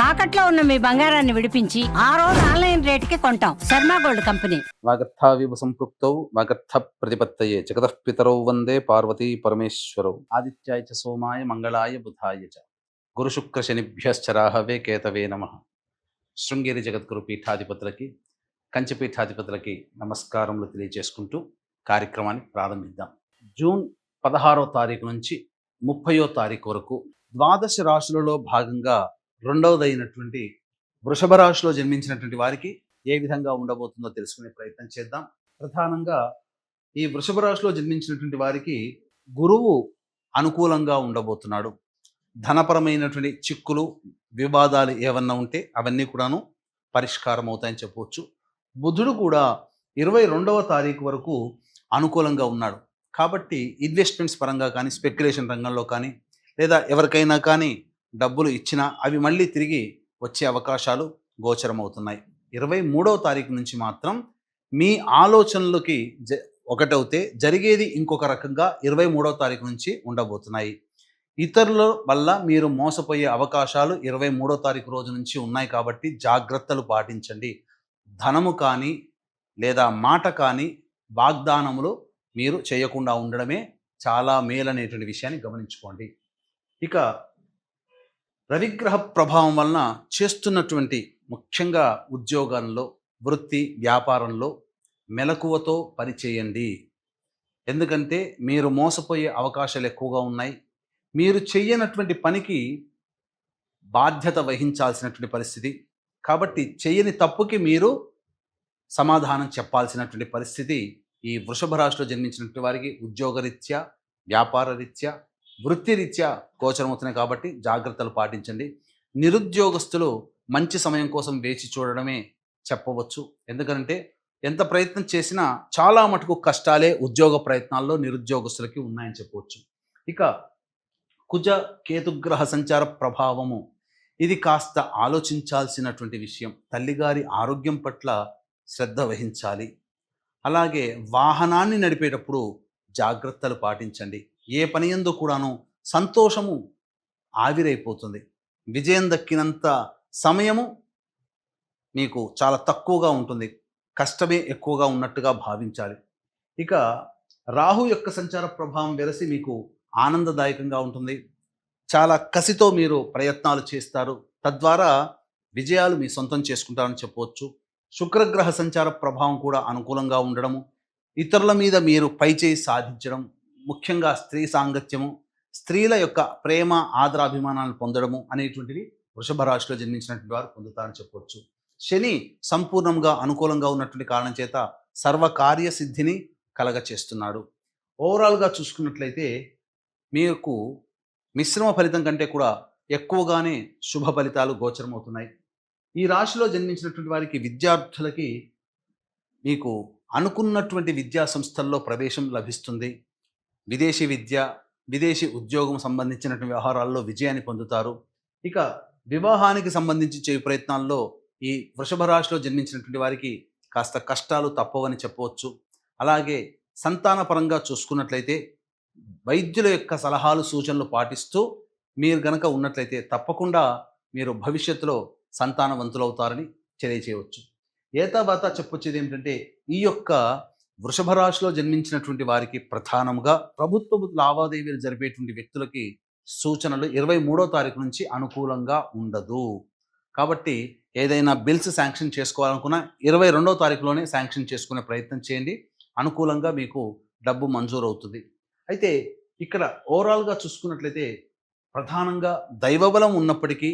తాకట్లో ఉన్న మీ బంగారాన్ని విడిపించి ఆ రోజు ఆన్లైన్ రేటుకి కొంటాం. Sharma gold company. వాగర్థావివ సంపృక్తౌ వాగర్థ ప్రతిపత్తయే జగతః పితరౌ వందే పార్వతీ పరమేశ్వరౌ. ఆదిత్యాయ చ సోమాయ మంగళాయ బుధాయ చ గురు శుక్ర శనిభ్యశ్చ రాహవే కేతవే నమః. శృంగేరి జగద్గురు పీఠాధిపతులకి కంచి పీఠాధిపతులకి నమస్కారములు తెలియజేసుకుంటూ కార్యక్రమాన్ని ప్రారంభిద్దాం. జూన్ 16వ తారీఖు నుంచి 30వ తారీఖు వరకు ద్వాదశ రాశులలో భాగంగా రెండవదైనటువంటి వృషభ రాశిలో జన్మించినటువంటి వారికి ఏ విధంగా ఉండబోతుందో తెలుసుకునే ప్రయత్నం చేద్దాం. ప్రధానంగా ఈ వృషభ రాశిలో జన్మించినటువంటి వారికి గురువు అనుకూలంగా ఉండబోతున్నాడు. ధనపరమైనటువంటి చిక్కులు వివాదాలు ఏమన్నా ఉంటే అవన్నీ కూడాను పరిష్కారం అవుతాయని చెప్పవచ్చు. బుధుడు కూడా 22వ తారీఖు వరకు అనుకూలంగా ఉన్నాడు. కాబట్టి ఇన్వెస్ట్మెంట్స్ పరంగా కానీ, స్పెక్యులేషన్ రంగంలో కానీ, లేదా ఎవరికైనా కానీ డబ్బులు ఇచ్చినా అవి మళ్ళీ తిరిగి వచ్చే అవకాశాలు గోచరమవుతున్నాయి. 23వ తారీఖు నుంచి మాత్రం మీ ఆలోచనలకి ఒకటవుతే జరిగేది ఇంకొక రకంగా 23వ తారీఖు నుంచి ఉండబోతున్నాయి. ఇతరుల వల్ల మీరు మోసపోయే అవకాశాలు 23వ తారీఖు రోజు నుంచి ఉన్నాయి. కాబట్టి జాగ్రత్తలు పాటించండి. ధనము కానీ లేదా మాట కానీ వాగ్దానములు మీరు చేయకుండా ఉండడమే చాలా మేలనేటువంటి విషయాన్ని గమనించుకోండి. ఇక రవిగ్రహ ప్రభావం వలన చేస్తున్నటువంటి ముఖ్యంగా ఉద్యోగాల్లో, వృత్తి వ్యాపారంలో మెలకువతో పనిచేయండి. ఎందుకంటే మీరు మోసపోయే అవకాశాలు ఎక్కువగా ఉన్నాయి. మీరు చెయ్యనటువంటి పనికి బాధ్యత వహించాల్సినటువంటి పరిస్థితి. కాబట్టి చెయ్యని తప్పుకి మీరు సమాధానం చెప్పాల్సినటువంటి పరిస్థితి ఈ వృషభ రాశిలో జన్మించినటువంటి వారికి ఉద్యోగరీత్యా, వ్యాపార రీత్యా, వృత్తిరీత్యా గోచరమవుతున్నాయి. కాబట్టి జాగ్రత్తలు పాటించండి. నిరుద్యోగస్తులు మంచి సమయం కోసం వేచి చూడడమే చెప్పవచ్చు. ఎందుకంటే ఎంత ప్రయత్నం చేసినా చాలా మటుకు కష్టాలే ఉద్యోగ ప్రయత్నాల్లో నిరుద్యోగస్తులకి ఉన్నాయని చెప్పవచ్చు. ఇక కుజ కేతుగ్రహ సంచార ప్రభావము ఇది కాస్త ఆలోచించాల్సినటువంటి విషయం. తల్లిగారి ఆరోగ్యం పట్ల శ్రద్ధ వహించాలి. అలాగే వాహనాన్ని నడిపేటప్పుడు జాగ్రత్తలు పాటించండి. ఏ పని యందు కూడాను సంతోషము ఆవిరైపోతుంది. విజయం దక్కినంత సమయము మీకు చాలా తక్కువగా ఉంటుంది. కష్టమే ఎక్కువగా ఉన్నట్టుగా భావించాలి. ఇక రాహు యొక్క సంచార ప్రభావం వెరసి మీకు ఆనందదాయకంగా ఉంటుంది. చాలా కసితో మీరు ప్రయత్నాలు చేస్తారు. తద్వారా విజయాలు మీ సొంతం చేసుకుంటారని చెప్పవచ్చు. శుక్రగ్రహ సంచార ప్రభావం కూడా అనుకూలంగా ఉండడము, ఇతరుల మీద మీరు పైచేయి సాధించడం, ముఖ్యంగా స్త్రీ సాంగత్యము, స్త్రీల యొక్క ప్రేమ ఆదరాభిమానాలను పొందడము అనేటువంటివి వృషభ రాశిలో జన్మించినటువంటి వారు పొందుతారని చెప్పవచ్చు. శని సంపూర్ణంగా అనుకూలంగా ఉన్నటువంటి కారణం చేత సర్వకార్య సిద్ధిని కలగచేస్తున్నాడు. ఓవరాల్గా చూసుకున్నట్లయితే మీకు మిశ్రమ ఫలితం కంటే కూడా ఎక్కువగానే శుభ ఫలితాలు గోచరమవుతున్నాయి. ఈ రాశిలో జన్మించినటువంటి వారికి విద్యార్థులకి మీకు అనుకున్నటువంటి విద్యా సంస్థల్లో ప్రవేశం లభిస్తుంది. విదేశీ విద్య, విదేశీ ఉద్యోగం సంబంధించినటువంటి వ్యవహారాల్లో విజయాన్ని పొందుతారు. ఇక వివాహానికి సంబంధించి చేయు ప్రయత్నాల్లో ఈ వృషభ రాశిలో జన్మించినటువంటి వారికి కాస్త కష్టాలు తప్పవని చెప్పవచ్చు. అలాగే సంతాన పరంగా చూసుకున్నట్లయితే వైద్యుల యొక్క సలహాలు, సూచనలు పాటిస్తూ మీరు గనక ఉన్నట్లయితే తప్పకుండా మీరు భవిష్యత్తులో సంతానవంతులవుతారని తెలియచేయవచ్చు. ఏతాబాత చెప్పొచ్చేది ఏమిటంటే ఈ యొక్క వృషభ రాశిలో జన్మించినటువంటి వారికి ప్రధానంగా ప్రభుత్వ లావాదేవీలు జరిపేటువంటి వ్యక్తులకి సూచనలు 23వ తారీఖు నుంచి అనుకూలంగా ఉండదు. కాబట్టి ఏదైనా బిల్స్ శాంక్షన్ చేసుకోవాలనుకున్నా 22వ తారీఖులోనే శాంక్షన్ చేసుకునే ప్రయత్నం చేయండి. అనుకూలంగా మీకు డబ్బు మంజూరు అవుతుంది. అయితే ఇక్కడ ఓవరాల్గా చూసుకున్నట్లయితే ప్రధానంగా దైవబలం ఉన్నప్పటికీ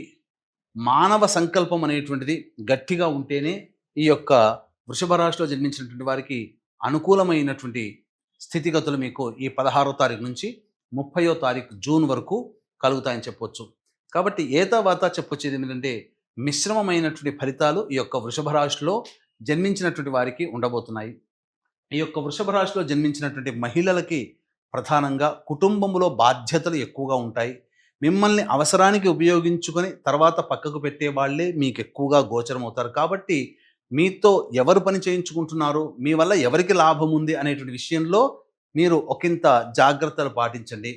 మానవ సంకల్పం అనేటువంటిది గట్టిగా ఉంటేనే ఈ యొక్క వృషభ రాశిలో జన్మించినటువంటి వారికి అనుకూలమైనటువంటి స్థితిగతులు మీకు ఈ 16వ తారీఖు నుంచి 30వ తారీఖు జూన్ వరకు కలుగుతాయని చెప్పవచ్చు. కాబట్టి ఏతావాత చెప్పొచ్చేది ఏంటంటే మిశ్రమమైనటువంటి ఫలితాలు ఈ యొక్క వృషభ రాశిలో జన్మించినటువంటి వారికి ఉండబోతున్నాయి. ఈ యొక్క వృషభ రాశిలో జన్మించినటువంటి మహిళలకి ప్రధానంగా కుటుంబంలో బాధ్యతలు ఎక్కువగా ఉంటాయి. మిమ్మల్ని అవసరానికి ఉపయోగించుకొని తర్వాత పక్కకు పెట్టే వాళ్ళే మీకు ఎక్కువగా గోచరం అవుతారు. కాబట్టి మీతో ఎవరు పని చేయించుకుంటున్నారు, మీ వల్ల ఎవరికి లాభం ఉంది అనేటువంటి విషయంలో మీరు ఒకంత జాగ్రత్తలు పాటించండి.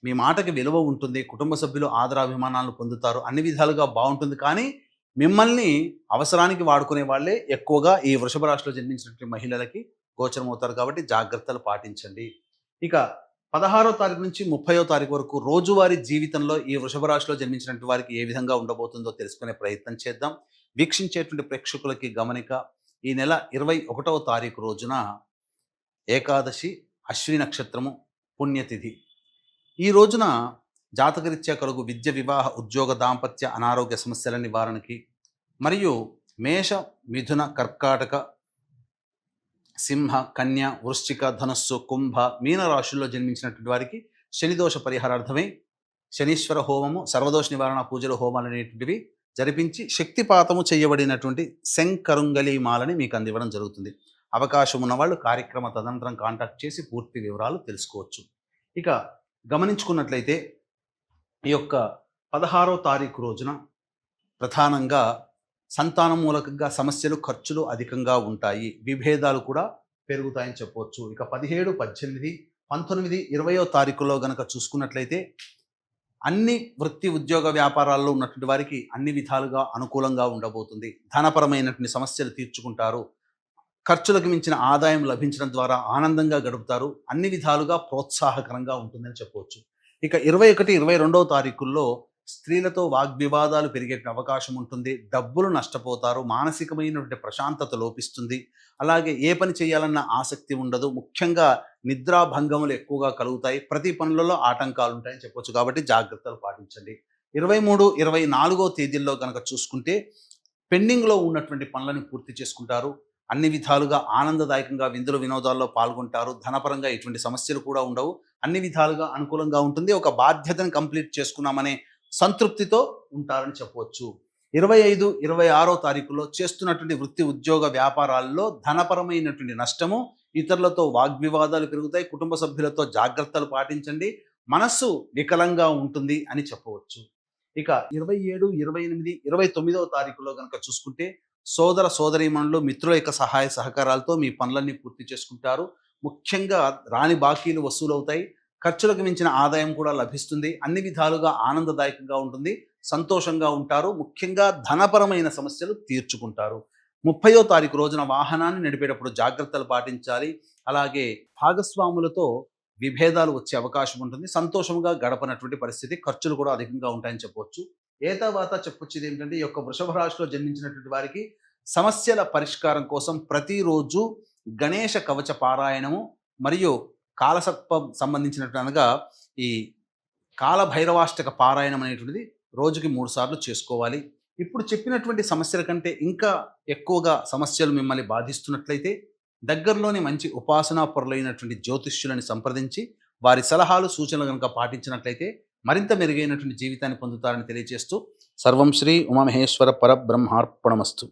మీ మాటకి విలువ ఉంటుంది, కుటుంబ సభ్యులు ఆదరాభిమానాలను పొందుతారు, అన్ని విధాలుగా బాగుంటుంది. కానీ మిమ్మల్ని అవసరానికి వాడుకునే వాళ్ళే ఎక్కువగా ఈ వృషభ రాశిలో జన్మించినటువంటి మహిళలకి గోచరమవుతారు. కాబట్టి జాగ్రత్తలు పాటించండి. ఇక 16వ తారీఖు నుంచి 30వ తారీఖు వరకు రోజువారీ జీవితంలో ఈ వృషభ రాశిలో జన్మించినటువంటి వారికి ఏ విధంగా ఉండబోతుందో తెలుసుకునే ప్రయత్నం చేద్దాం. వీక్షించేటువంటి ప్రేక్షకులకి గమనిక, ఈ నెల 21వ తారీఖు రోజున ఏకాదశి, అశ్విని నక్షత్రము, పుణ్యతిథి. ఈ రోజున జాతకరీత్యా కలుగు విద్య, వివాహ, ఉద్యోగ, దాంపత్య, అనారోగ్య సమస్యల నివారణకి మరియు మేష, మిథున, కర్కాటక, సింహ, కన్య, వృశ్చిక, ధనుస్సు, కుంభ, మీన రాశుల్లో జన్మించినటువంటి వారికి శనిదోష పరిహారార్థమై శనీశ్వర హోమము, సర్వదోష నివారణ పూజలు, హోమాలు అనేటువంటివి జరిపించి శక్తిపాతము చేయబడినటువంటి శంకరుంగలి మాలని మీకు అందివ్వడం జరుగుతుంది. అవకాశం ఉన్నవాళ్ళు కార్యక్రమ తదనంతరం కాంటాక్ట్ చేసి పూర్తి వివరాలు తెలుసుకోవచ్చు. ఇక గమనించుకున్నట్లయితే ఈ యొక్క 16వ తారీఖు రోజున ప్రధానంగా సంతానం మూలకంగా సమస్యలు, ఖర్చులు అధికంగా ఉంటాయి, విభేదాలు కూడా పెరుగుతాయని చెప్పవచ్చు. ఇక 17, 18, 19, 20వ తారీఖులో గనక చూసుకున్నట్లయితే అన్ని వృత్తి, ఉద్యోగ, వ్యాపారాల్లో ఉన్నటువంటి వారికి అన్ని విధాలుగా అనుకూలంగా ఉండబోతుంది. ధనపరమైనటువంటి సమస్యలు తీర్చుకుంటారు, ఖర్చులకు మించిన ఆదాయం లభించడం ద్వారా ఆనందంగా గడుపుతారు, అన్ని విధాలుగా ప్రోత్సాహకరంగా ఉంటుందని చెప్పవచ్చు. ఇక 21, 22వ తారీఖుల్లో స్త్రీలతో వాగ్వివాదాలు పెరిగే అవకాశం ఉంటుంది, డబ్బులు నష్టపోతారు, మానసికమైనటువంటి ప్రశాంతత లోపిస్తుంది, అలాగే ఏ పని చేయాలన్న ఆసక్తి ఉండదు, ముఖ్యంగా నిద్రాభంగములు ఎక్కువగా కలుగుతాయి, ప్రతి పనులలో ఆటంకాలు ఉంటాయని చెప్పొచ్చు. కాబట్టి జాగ్రత్తలు పాటించండి. 23, 24వ తేదీల్లో కనుక చూసుకుంటే పెండింగ్లో ఉన్నటువంటి పనులను పూర్తి చేసుకుంటారు, అన్ని విధాలుగా ఆనందదాయకంగా విందులు, వినోదాల్లో పాల్గొంటారు, ధనపరంగా ఎటువంటి సమస్యలు కూడా ఉండవు, అన్ని విధాలుగా అనుకూలంగా ఉంటుంది, ఒక బాధ్యతను కంప్లీట్ చేసుకున్నామనే సంతృప్తితో ఉంటారని చెప్పవచ్చు. 25, 26వ తారీఖులో చేస్తున్నటువంటి వృత్తి, ఉద్యోగ, వ్యాపారాల్లో ధనపరమైనటువంటి నష్టము, ఇతరులతో వాగ్వివాదాలు పెరుగుతాయి, కుటుంబ సభ్యులతో జాగ్రత్తలు పాటించండి, మనస్సు వికలంగా ఉంటుంది అని చెప్పవచ్చు. ఇక 27, 28, 29వ తారీఖులో కనుక చూసుకుంటే సోదర సోదరీమణులు, మిత్రుల యొక్క సహాయ సహకారాలతో మీ పనులన్నీ పూర్తి చేసుకుంటారు, ముఖ్యంగా రాని బాకీలు వసూలవుతాయి, ఖర్చులకు మించిన ఆదాయం కూడా లభిస్తుంది, అన్ని విధాలుగా ఆనందదాయకంగా ఉంటుంది, సంతోషంగా ఉంటారు, ముఖ్యంగా ధనపరమైన సమస్యలు తీర్చుకుంటారు. 30వ తారీఖు రోజున వాహనాన్ని నడిపేటప్పుడు జాగ్రత్తలు పాటించాలి, అలాగే భాగస్వాములతో విభేదాలు వచ్చే అవకాశం ఉంటుంది, సంతోషంగా గడపనటువంటి పరిస్థితి, ఖర్చులు కూడా అధికంగా ఉంటాయని చెప్పవచ్చు. తర్వాత చెప్పొచ్చేది ఏంటంటే ఈ యొక్క వృషభ రాశిలో జన్మించినటువంటి వారికి సమస్యల పరిష్కారం కోసం ప్రతిరోజు గణేష కవచ పారాయణము మరియు కాలసర్పం సంబంధించినటువంటి అనగా ఈ కాలభైరవాష్టక పారాయణం అనేటువంటిది రోజుకి 3 సార్లు చేసుకోవాలి. ఇప్పుడు చెప్పినటువంటి సమస్యల కంటే ఇంకా ఎక్కువగా సమస్యలు మిమ్మల్ని బాధిస్తున్నట్లయితే దగ్గరలోని మంచి ఉపాసనా పరులైనటువంటి జ్యోతిష్యులను సంప్రదించి వారి సలహాలు, సూచనలు కనుక పాటించినట్లయితే మరింత మెరుగైనటువంటి జీవితాన్ని పొందుతారని తెలియజేస్తూ సర్వం శ్రీ ఉమామహేశ్వర పరబ్రహ్మార్పణమస్తు.